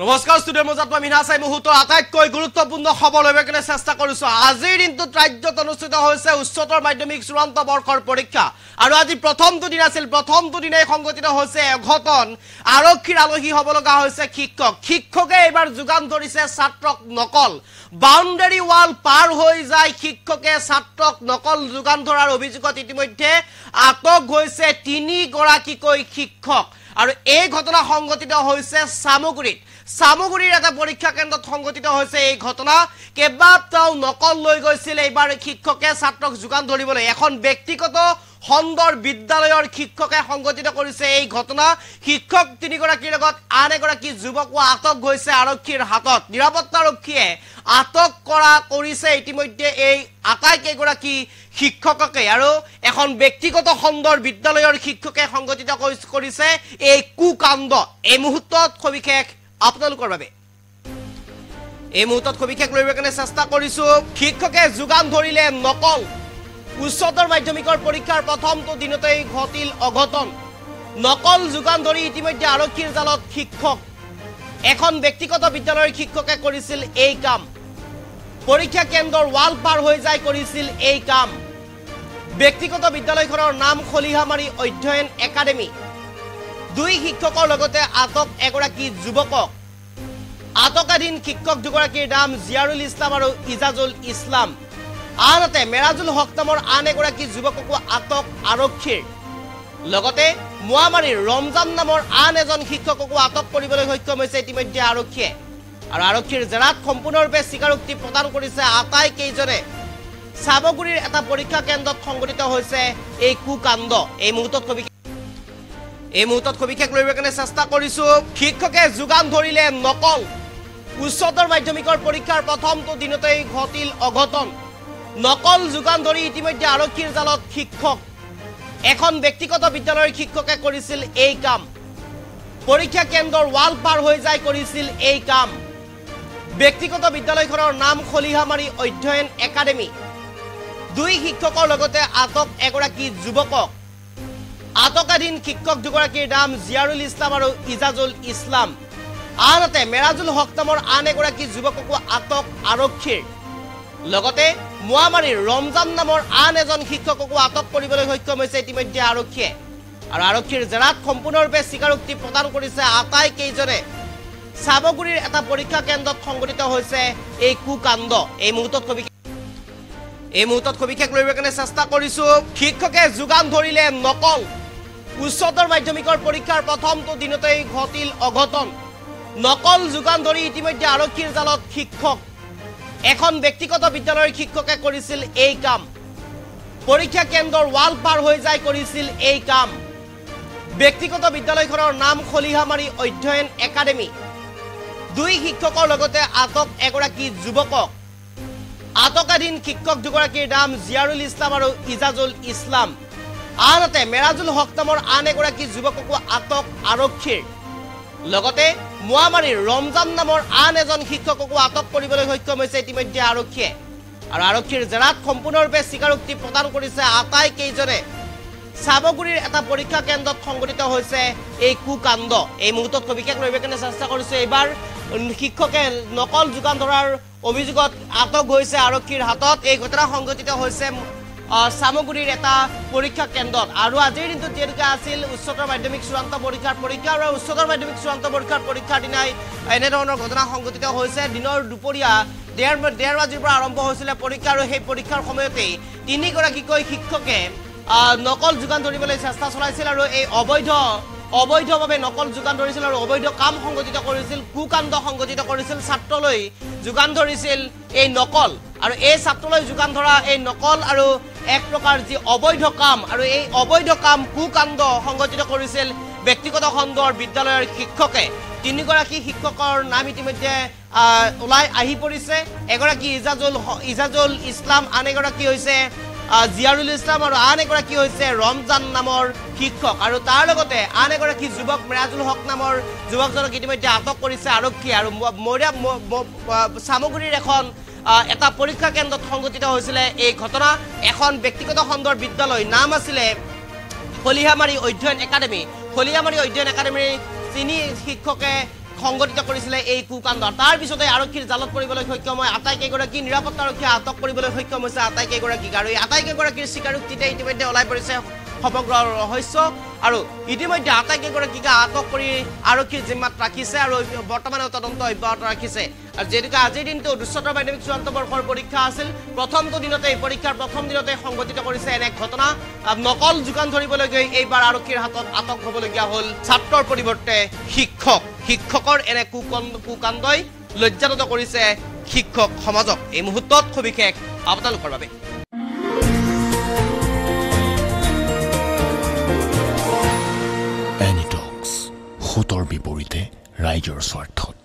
নমস্কাৰ ষ্টুডিঅ'ৰ মাজত মই মিনা চাই মুহূৰ্তৰ আটাইতকৈ গুৰুত্বপূৰ্ণ খবৰ লৈ কেনে চেষ্টা কৰিছো। আজিৰ দিনটোত ৰাজ্যত অনুষ্ঠিত হৈছে উচ্চতৰ মাধ্যমিক চূড়ান্ত বৰ্ষৰ পৰীক্ষা আৰু আজি প্ৰথমটো দিন আছিল। প্ৰথমটো দিনাই সংগঠিত হৈছে অঘটন। আৰক্ষীৰ আলহী হ'ব লগা হৈছে শিক্ষকে এইবাৰ যোগান ধৰিছে ছাত্ৰক নকল। বাউণ্ডাৰী ৱাল পাৰ হৈ যায় শিক্ষকে ছাত্ৰক নকল যোগান ধৰাৰ অভিযোগত ইতিমধ্যে আটক হৈছে 3 গৰাকীকৈ শিক্ষক আৰু এই ঘটনা সংগঠিত হৈছে সামগুৰিৰ এটা পৰীক্ষা কেন্দ্ৰত সংগঠিত হৈছে এই ঘটনা। কেইবাটাও নকল লৈ গৈছিল এইবাৰ শিক্ষকে ছাত্ৰক যোগান ধৰিবলৈ। এখন ব্যক্তিগত খণ্ডৰ বিদ্যালয়ৰ শিক্ষকে সংগঠিত কৰিছে এই ঘটনা। শিক্ষক 3 গৰাকীৰ লগত আন এগৰাকী যুৱকো আটক হৈছে আৰক্ষীৰ হাতত। নিৰাপত্তাৰক্ষীয়ে আটক কৰিছে ইতিমধ্যে এই আটাইকেইগৰাকী শিক্ষককে আৰু এখন ব্যক্তিগত খণ্ডৰ বিদ্যালয়ৰ শিক্ষকে সংগঠিত কৰিছে এই কুকাণ্ড। এই মুহূৰ্তত সবিশেষ আপোনালোকৰ বাবে লৈ কেনে চেষ্টা কৰিছো। শিক্ষকে যোগান ধৰিলে নকল। উচ্চতৰ মাধ্যমিকৰ পৰীক্ষাৰ প্ৰথমটো দিনতেই ঘটিল অঘটন। নকল যোগান ধৰি ইতিমধ্যে আৰক্ষীৰ জালত শিক্ষক। এখন ব্যক্তিগত বিদ্যালয়ৰ শিক্ষকে কৰিছিল এই কাম। পৰীক্ষা কেন্দ্ৰৰ ৱাল পাৰ হৈ যায় কৰিছিল এই কাম। ব্যক্তিগত বিদ্যালয়খনৰ নাম খলিহামাৰী অধ্যয়ন একাডেমী। 2 শিক্ষকৰ লগতে আটক এগৰাকী যুৱকক। আটকাধীন শিক্ষক দুগৰাকীৰ নাম জিয়াৰুল ইছলাম আৰু ইজাজুল ইছলাম। আনহাতে মেৰাজুল হক নামৰ আন এগৰাকী যুৱককো আটক আৰক্ষীৰ। লগতে মোৱামাৰীৰ ৰমজান নামৰ আন এজন শিক্ষককো আটক কৰিবলৈ সক্ষম হৈছে ইতিমধ্যে আৰক্ষীয়ে আৰু আৰক্ষীৰ জেৰাত সম্পূৰ্ণৰূপে স্বীকাৰোক্তি প্ৰদান কৰিছে আটাইকেইজনে। সামগুৰিৰ এটা পৰীক্ষা কেন্দ্ৰত সংঘটিত হৈছে এই কুকাণ্ড। এই মুহূৰ্তত সবিশেষ লৈ কেনে চেষ্টা কৰিছো। শিক্ষকে যোগান ধৰিলে নকল। উচ্চতৰ মাধ্যমিকৰ পৰীক্ষাৰ প্ৰথমটো দিনতেই ঘটিল অঘটন। নকল যোগান ধৰি ইতিমধ্যে আৰক্ষীৰ জালত শিক্ষক। এখন ব্যক্তিগত বিদ্যালয়ৰ শিক্ষকে কৰিছিল এই কাম। পৰীক্ষা কেন্দ্ৰৰ ৱাল পাৰ হৈ যায় কৰিছিল এই কাম। ব্যক্তিগত বিদ্যালয়খনৰ নাম খলিহামাৰী অধ্যয়ন একাডেমী। 2 শিক্ষকৰ লগতে আটক এগৰাকী যুৱকক। আটকাধীন শিক্ষক দুগৰাকীৰ নাম জিয়াৰুল ইছলাম আৰু ইজাজুল ইছলাম। আনহাতে মেৰাজুল হক নামৰ আন এগৰাকী যুৱককো আটক আৰক্ষীৰ। লগতে মোৱামাৰীৰ ৰমজান নামৰ আন এজন শিক্ষককো আটক কৰিবলৈ সক্ষম হৈছে ইতিমধ্যে আৰক্ষীয়ে আৰু আৰক্ষীৰ জেৰাত সম্পূৰ্ণৰূপে স্বীকাৰোক্তি প্ৰদান কৰিছে আটাইকেইজনে। সামগুৰিৰ এটা পৰীক্ষা কেন্দ্ৰত সংঘটিত হৈছে এই কুকাণ্ড। এই মুহূৰ্তত সবিশেষ লৈ কেনে চেষ্টা কৰিছো। শিক্ষকে যোগান ধৰিলে নকল। উচ্চতৰ মাধ্যমিকৰ পৰীক্ষাৰ প্ৰথমটো দিনতেই ঘটিল অঘটন। নকল যোগান ধৰি ইতিমধ্যে আৰক্ষীৰ জালত শিক্ষক। এখন ব্যক্তিগত বিদ্যালয়ৰ শিক্ষকে কৰিছিল এই কাম। পৰীক্ষা কেন্দ্ৰৰ ৱাল পাৰ হৈ যায় কৰিছিল এই কাম। ব্যক্তিগত বিদ্যালয়খনৰ নাম খলিহামাৰী অধ্যয়ন একাডেমী। 2 শিক্ষকৰ লগতে আটক এগৰাকী যুৱকক। আটকাধীন শিক্ষক দুগৰাকীৰ নাম জিয়াৰুল ইছলাম আৰু ইজাজুল ইছলাম। আনহাতে মেৰাজুল হক নামৰ আন এগৰাকী যুৱককো আটক আৰক্ষীৰ। লগতে মোৱামাৰীৰ ৰমজান নামৰ আন এজন শিক্ষককো আটক কৰিবলৈ সক্ষম হৈছে ইতিমধ্যে আৰক্ষীয়ে আৰু আৰক্ষীৰ জেৰাত সম্পূৰ্ণৰূপে স্বীকাৰোক্তি প্ৰদান কৰিছে আটাইকেইজনে। সামগুৰিৰ এটা পৰীক্ষা কেন্দ্ৰত সংঘটিত হৈছে এই কুকাণ্ড। এই মুহূৰ্তত সবিশেষ লৈ কেনে চেষ্টা কৰিছো। এইবাৰ শিক্ষকে নকল যোগান ধৰাৰ অভিযোগত আটক হৈছে আৰক্ষীৰ হাতত। এই ঘটনা সংঘটিত হৈছে সামগুৰিৰ এটা পৰীক্ষা কেন্দ্ৰত আৰু আজিৰ দিনটোত যিহেতুকে আছিল উচ্চতৰ মাধ্যমিক চূড়ান্ত পৰীক্ষা আৰু উচ্চতৰ মাধ্যমিক চূড়ান্ত পৰীক্ষাৰ দিনাই এনেধৰণৰ ঘটনা সংঘটিত হৈছে। দিনৰ দুপৰীয়া 1:30 বজাৰ পৰা আৰম্ভ হৈছিলে পৰীক্ষা আৰু সেই পৰীক্ষাৰ সময়তেই 3 গৰাকীকৈ শিক্ষকে নকল যোগান ধৰিবলৈ চেষ্টা চলাইছিল আৰু এই অবৈধভাৱে নকল যোগান ধৰিছিল আৰু অবৈধ কাম সংগঠিত কৰিছিল। কুকাণ্ড সংগঠিত কৰিছিল। ছাত্ৰলৈ যোগান ধৰিছিল এই নকল আৰু এই ছাত্ৰলৈ যোগান ধৰা এই নকল আৰু এক প্ৰকাৰ যি অবৈধ কাম আৰু এই অবৈধ কাম কুকাণ্ড সংগঠিত কৰিছিল ব্যক্তিগত খণ্ডৰ বিদ্যালয়ৰ শিক্ষকে। 3 গৰাকী শিক্ষকৰ নাম ইতিমধ্যে ওলাই আহি পৰিছে। এগৰাকী ইজাজুল ইছলাম, আন এগৰাকী হৈছে জিয়াৰুল ইছলাম আৰু আন এগৰাকী হৈছে ৰমজান নামৰ শিক্ষক আৰু তাৰ লগতে আন এগৰাকী যুৱক মেৰাজুল হক নামৰ যুৱকজনক ইতিমধ্যে আটক কৰিছে আৰক্ষীয়ে আৰু সামগুৰিৰ এটা পৰীক্ষা কেন্দ্ৰত সংঘটিত হৈছিলে এই ঘটনা। এখন ব্যক্তিগত খণ্ডৰ বিদ্যালয়, নাম আছিলে খলিহামাৰী অধ্যয়ন একাডেমী। খলিহামাৰী অধ্যয়ন একাডেমীৰ 3 শিক্ষকে সংগঠিত কৰিছিলে এই কুকাণ্ড তাৰ পিছতে আৰক্ষীৰ জালত পৰিবলৈ সক্ষম হয় আটাইকেইগৰাকী নিৰাপত্তাৰক্ষীয়ে আটক কৰিবলৈ সক্ষম হৈছে আটাইকেইগৰাকীক আৰু এই আটাইকেইগৰাকীৰ স্বীকাৰোক্তিতে ইতিমধ্যে ওলাই পৰিছে সমগ্ৰ ৰহস্য আৰু ইতিমধ্যে আটাইকেইগৰাকীক আটক কৰি আৰক্ষীৰ জিম্মাত ৰাখিছে আৰু বৰ্তমানে তদন্ত অব্যাহত ৰাখিছে আৰু যেনেকৈ আজিৰ দিনটো উচ্চতৰ মাধ্যমিক চূড়ান্ত বৰ্ষৰ পৰীক্ষা আছিল প্ৰথমটো দিনতে পৰীক্ষাৰ প্ৰথম দিনতে সংঘটিত কৰিছে এনে ঘটনা নকল যোগান ধৰিবলৈ গৈ এইবাৰ আৰক্ষীৰ হাতত আটক হ'বলগীয়া হ'ল ছাত্ৰৰ পৰিৱৰ্তে শিক্ষকৰ এনে কুকাণ্ডই লজ্জানত কৰিছে শিক্ষক সমাজক এই মুহূৰ্তত সবিশেষ আপোনালোকৰ বাবে এনিটক্স, সোঁতৰ বিপৰীতে ৰাইজৰ স্বাৰ্থত।